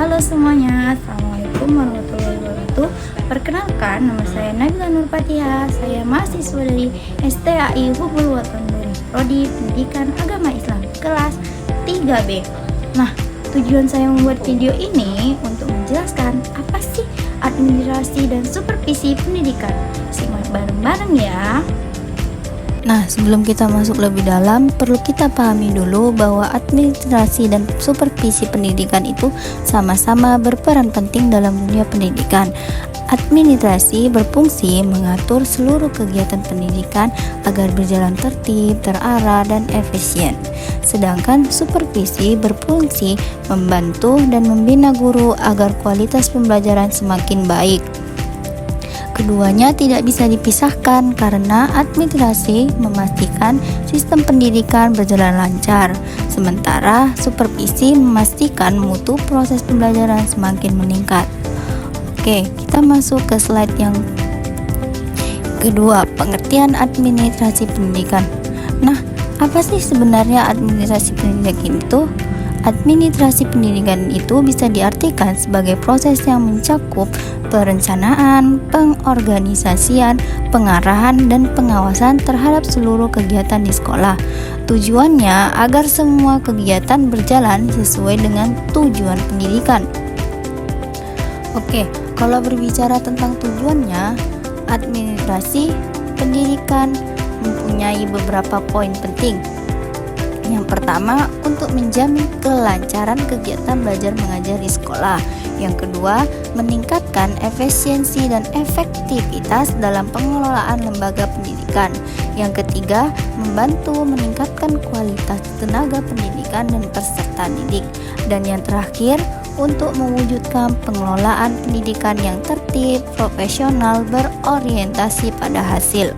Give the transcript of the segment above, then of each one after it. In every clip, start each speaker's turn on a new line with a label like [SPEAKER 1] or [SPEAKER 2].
[SPEAKER 1] Halo semuanya, Assalamualaikum warahmatullahi wabarakatuh. Perkenalkan, nama saya Nabila Nurfatia. Saya mahasiswa dari STAI Hubul Watan Prodi Pendidikan Agama Islam kelas 3B. Nah, tujuan saya membuat video ini untuk menjelaskan apa sih administrasi dan supervisi pendidikan. Simak bareng-bareng ya.
[SPEAKER 2] Nah, sebelum kita masuk lebih dalam, perlu kita pahami dulu bahwa administrasi dan supervisi pendidikan itu sama-sama berperan penting dalam dunia pendidikan. Administrasi berfungsi mengatur seluruh kegiatan pendidikan agar berjalan tertib, terarah, dan efisien. Sedangkan supervisi berfungsi membantu dan membina guru agar kualitas pembelajaran semakin baik. Keduanya tidak bisa dipisahkan karena administrasi memastikan sistem pendidikan berjalan lancar, sementara supervisi memastikan mutu proses pembelajaran semakin meningkat. Oke, kita masuk ke slide yang kedua, pengertian administrasi pendidikan. Nah, apa sih sebenarnya administrasi pendidikan itu? Administrasi pendidikan itu bisa diartikan sebagai proses yang mencakup perencanaan, pengorganisasian, pengarahan, dan pengawasan terhadap seluruh kegiatan di sekolah. Tujuannya agar semua kegiatan berjalan sesuai dengan tujuan pendidikan. Oke, kalau berbicara tentang tujuannya, administrasi pendidikan mempunyai beberapa poin penting. Yang pertama, untuk menjamin kelancaran kegiatan belajar mengajar di sekolah. Yang kedua, meningkatkan efisiensi dan efektivitas dalam pengelolaan lembaga pendidikan. Yang ketiga, membantu meningkatkan kualitas tenaga pendidikan dan peserta didik. Dan yang terakhir, untuk mewujudkan pengelolaan pendidikan yang tertib, profesional, berorientasi pada hasil.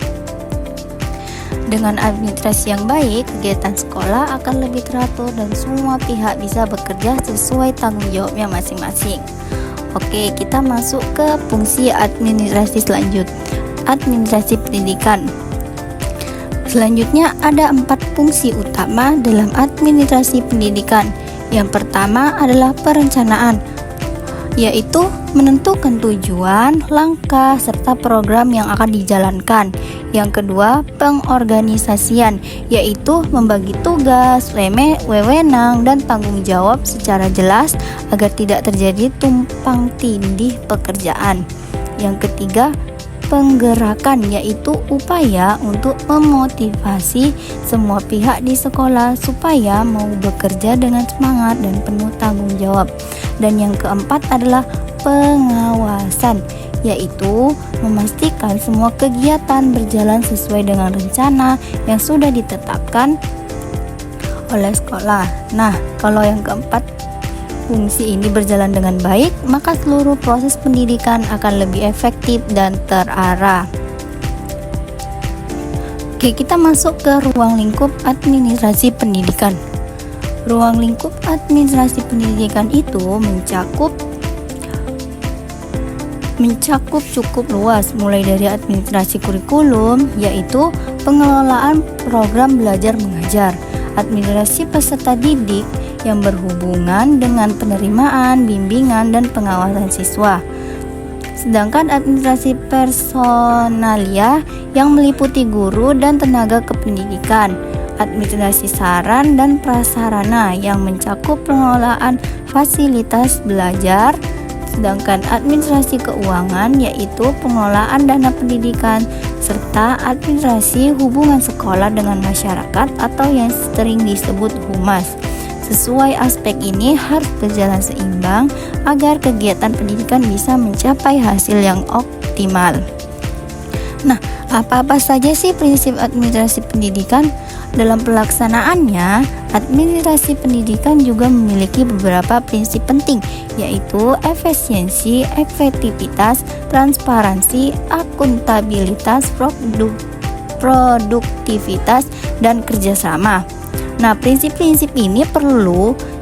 [SPEAKER 2] Dengan administrasi yang baik, kegiatan sekolah akan lebih teratur dan semua pihak bisa bekerja sesuai tanggung jawabnya masing-masing. Oke, kita masuk ke fungsi administrasi selanjutnya, administrasi pendidikan. Selanjutnya ada 4 fungsi utama dalam administrasi pendidikan. Yang pertama adalah perencanaan, yaitu menentukan tujuan, langkah, serta program yang akan dijalankan. Yang kedua, pengorganisasian, yaitu membagi tugas, wewenang, dan tanggung jawab secara jelas agar tidak terjadi tumpang tindih pekerjaan. Yang ketiga, penggerakan, yaitu upaya untuk memotivasi semua pihak di sekolah supaya mau bekerja dengan semangat dan penuh tanggung jawab. Dan yang keempat adalah pengawasan, yaitu memastikan semua kegiatan berjalan sesuai dengan rencana yang sudah ditetapkan oleh sekolah. Nah, kalau yang keempat fungsi ini berjalan dengan baik, maka seluruh proses pendidikan akan lebih efektif dan terarah. Oke, kita masuk ke ruang lingkup administrasi pendidikan. Ruang lingkup administrasi pendidikan itu mencakup cukup luas, mulai dari administrasi kurikulum, yaitu pengelolaan program belajar mengajar, administrasi peserta didik yang berhubungan dengan penerimaan, bimbingan, dan pengawasan siswa. Sedangkan administrasi personalia yang meliputi guru dan tenaga kependidikan, administrasi saran dan prasarana yang mencakup pengelolaan fasilitas belajar. Sedangkan administrasi keuangan yaitu pengelolaan dana pendidikan, serta administrasi hubungan sekolah dengan masyarakat atau yang sering disebut humas. Sesuai aspek ini harus berjalan seimbang agar kegiatan pendidikan bisa mencapai hasil yang optimal. Nah, apa-apa saja sih prinsip administrasi pendidikan? Dalam pelaksanaannya, administrasi pendidikan juga memiliki beberapa prinsip penting, yaitu efisiensi, efektivitas, transparansi, akuntabilitas, produktivitas, dan kerjasama. Nah, prinsip-prinsip ini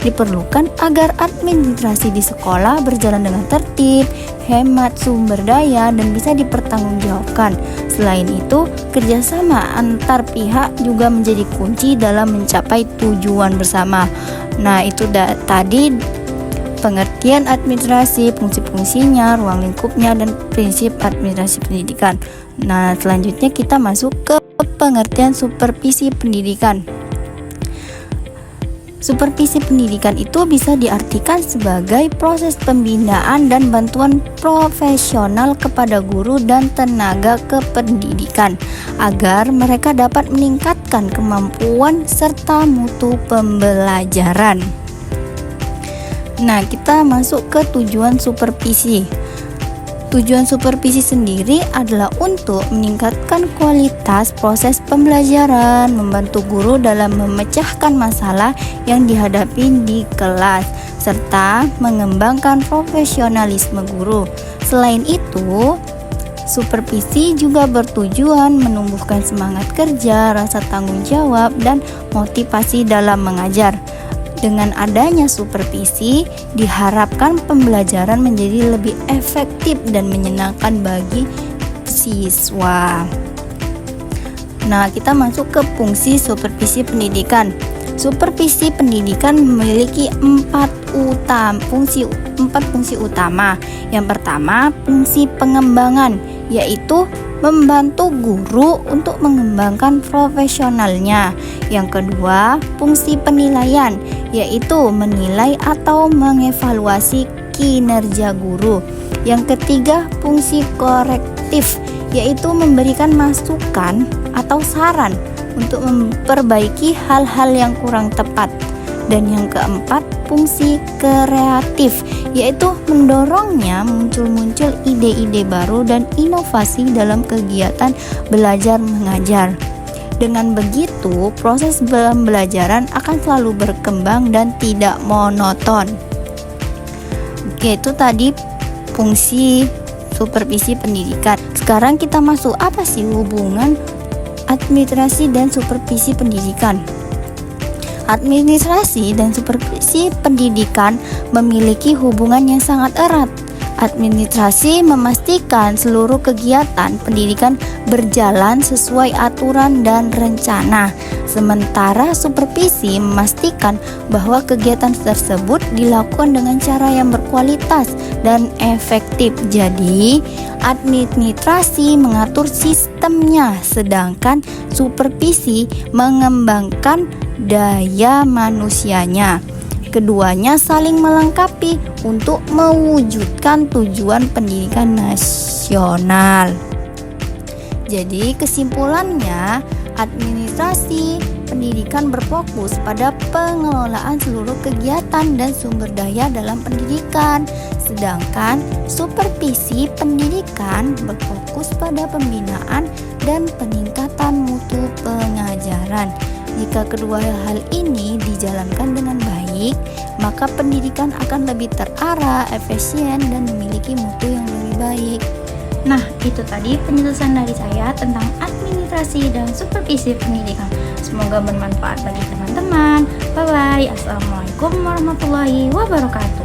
[SPEAKER 2] diperlukan agar administrasi di sekolah berjalan dengan tertib, hemat sumber daya, dan bisa dipertanggungjawabkan. Selain itu, kerjasama antar pihak juga menjadi kunci dalam mencapai tujuan bersama. Nah, itu tadi pengertian administrasi, fungsi-fungsinya, ruang lingkupnya, dan prinsip administrasi pendidikan. Nah, selanjutnya kita masuk ke pengertian supervisi pendidikan. Supervisi pendidikan itu bisa diartikan sebagai proses pembinaan dan bantuan profesional kepada guru dan tenaga kependidikan agar mereka dapat meningkatkan kemampuan serta mutu pembelajaran. Nah, kita masuk ke tujuan supervisi. Tujuan supervisi sendiri adalah untuk meningkatkan kualitas proses pembelajaran, membantu guru dalam memecahkan masalah yang dihadapi di kelas, serta mengembangkan profesionalisme guru. Selain itu, supervisi juga bertujuan menumbuhkan semangat kerja, rasa tanggung jawab, dan motivasi dalam mengajar. Dengan adanya supervisi, diharapkan pembelajaran menjadi lebih efektif dan menyenangkan bagi siswa. Nah, kita masuk ke fungsi supervisi pendidikan. Supervisi pendidikan memiliki empat fungsi utama. Yang pertama, fungsi pengembangan, yaitu membantu guru untuk mengembangkan profesionalnya. Yang kedua, fungsi penilaian, yaitu menilai atau mengevaluasi kinerja guru. Yang ketiga, fungsi korektif, yaitu memberikan masukan atau saran untuk memperbaiki hal-hal yang kurang tepat. Dan yang keempat, fungsi kreatif, yaitu mendorongnya muncul ide-ide baru dan inovasi dalam kegiatan belajar mengajar. Dengan begitu, proses pembelajaran akan selalu berkembang dan tidak monoton. Oke, itu tadi fungsi supervisi pendidikan. Sekarang kita masuk, apa sih hubungan administrasi dan supervisi pendidikan? Administrasi dan supervisi pendidikan memiliki hubungan yang sangat erat. Administrasi memastikan seluruh kegiatan pendidikan berjalan sesuai aturan dan rencana, sementara supervisi memastikan bahwa kegiatan tersebut dilakukan dengan cara yang berkualitas dan efektif. Jadi, administrasi mengatur sistemnya, sedangkan supervisi mengembangkan daya manusianya. Keduanya saling melengkapi untuk mewujudkan tujuan pendidikan nasional. Jadi kesimpulannya, administrasi pendidikan berfokus pada pengelolaan seluruh kegiatan dan sumber daya dalam pendidikan, sedangkan supervisi pendidikan berfokus pada pembinaan dan peningkatan mutu pengajaran. Jika kedua hal ini dijalankan dengan baik, maka pendidikan akan lebih terarah, efisien, dan memiliki mutu yang lebih baik.
[SPEAKER 1] Nah, itu tadi penjelasan dari saya tentang administrasi dan supervisi pendidikan. Semoga bermanfaat bagi teman-teman. Bye-bye. Assalamualaikum warahmatullahi wabarakatuh.